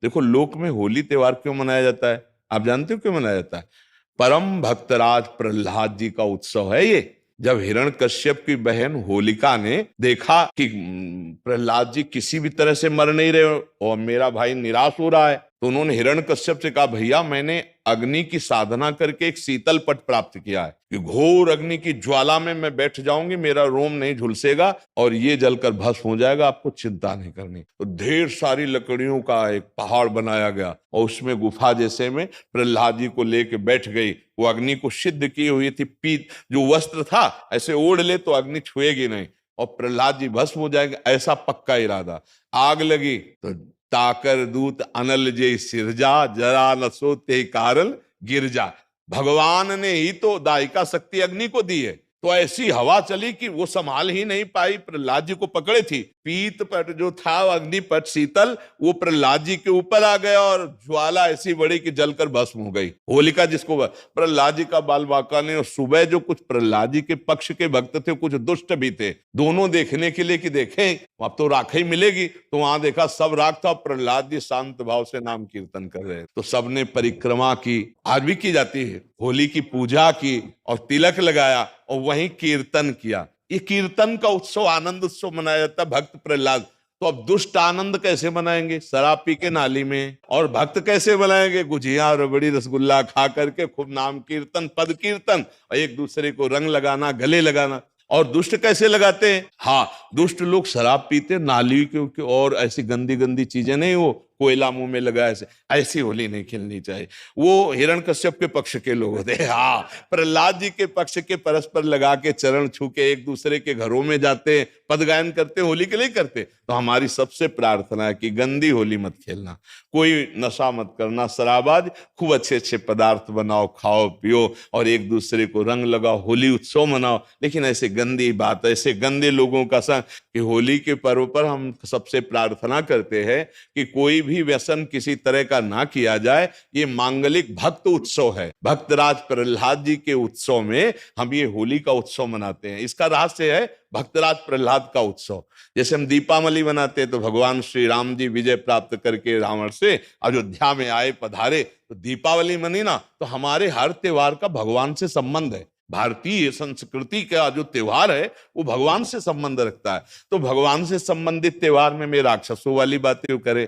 देखो लोक में होली त्योहार क्यों मनाया जाता है, आप जानते हो क्यों मनाया जाता है? परम भक्तराज प्रहलाद जी का उत्सव है ये। जब हिरण्यकश्यप की बहन होलिका ने देखा कि प्रहलाद जी किसी भी तरह से मर नहीं रहे और मेरा भाई निराश हो रहा है, तो उन्होंने हिरण्यकश्यप से कहा, भैया मैंने अग्नि की साधना करके एक शीतल पट प्राप्त किया है कि घोर अग्नि की ज्वाला में मैं बैठ जाऊंगी, मेरा रोम नहीं झुलसेगा और ये जलकर भस्म हो जाएगा, आपको चिंता नहीं करनी। तो ढेर सारी लकड़ियों का एक पहाड़ बनाया गया और उसमें गुफा जैसे में प्रहलाद जी को लेके बैठ गई। वो अग्नि को सिद्ध की हुई थी, पीत जो वस्त्र था ऐसे ओढ़ ले तो अग्नि छुएगी नहीं और प्रहलाद जी भस्म हो जाएंगे, ऐसा पक्का इरादा। आग लगी तो ताकर दूत अनल जे सिरजा, जरा न सोते कारण गिरजा। भगवान ने ही तो दायिका शक्ति अग्नि को दी है, तो ऐसी हवा चली कि वो संभाल ही नहीं पाई, प्रहलाद जी को पकड़े थी। पीत पट जो था अग्निपट शीतल, वो प्रहलाद जी के ऊपर आ गया और ज्वाला ऐसी बड़ी कि जलकर भस्म हो गई। होलिका जिसको प्रहलाद जी का बाल बांका ने, और सुबह जो कुछ प्रहलाद जी के पक्ष के भक्त थे कुछ दुष्ट भी थे, दोनों देखने के लिए कि देखें अब तो राख ही मिलेगी, तो वहां देखा सब राख था, प्रहलाद जी शांत भाव से नाम कीर्तन कर रहे। तो सबने परिक्रमा की, आज भी की जाती है, होली की पूजा की और तिलक लगाया और वहीं कीर्तन किया। ये कीर्तन का उत्सव, आनंद उत्सव मनाया जाता है भक्त प्रहलाद। तो अब दुष्ट आनंद कैसे मनाएंगे? शराब पी के नाली में। और भक्त कैसे मनाएंगे? गुजिया रबड़ी रसगुल्ला खा करके खूब नाम कीर्तन पद कीर्तन और एक दूसरे को रंग लगाना, गले लगाना। और दुष्ट कैसे लगाते हैं? हाँ, दुष्ट लोग शराब पीते नाली के और ऐसी गंदी गंदी चीजें नहीं, वो कोयला मुंह में लगा, ऐसी होली नहीं खेलनी चाहिए। वो हिरण्यकश्यप के पक्ष के लोग होते हैं। हाँ, प्रहलाद जी के पक्ष के परस्पर लगा के चरण छू के एक दूसरे के घरों में जाते, पद गायन करते, होली के लिए करते। तो हमारी सबसे प्रार्थना है कि गंदी होली मत खेलना, कोई नशा मत करना, शराबाज, खूब अच्छे अच्छे पदार्थ बनाओ, खाओ पियो और एक दूसरे को रंग लगाओ, होली उत्सव मनाओ। लेकिन ऐसे गंदी बात, ऐसे गंदे लोगों का संग, कि होली के पर्व पर हम सबसे प्रार्थना करते हैं कि कोई भी व्यसन किसी तरह का ना किया जाए। ये मांगलिक भक्त उत्सव है, भक्तराज प्रहलाद जी के उत्सव में हम ये होली का उत्सव मनाते हैं। इसका रहस्य है भक्तराज प्रहलाद का उत्सव। जैसे हम दीपावली मनाते हैं तो भगवान श्री राम जी विजय प्राप्त करके रावण से अयोध्या में आए, पधारे, तो दीपावली मनी ना। तो हमारे हर त्योहार का भगवान से संबंध है। भारतीय संस्कृति का जो त्योहार है वो भगवान से संबंध रखता है। तो भगवान से संबंधित त्योहार में मैं राक्षसों वाली बातें करे,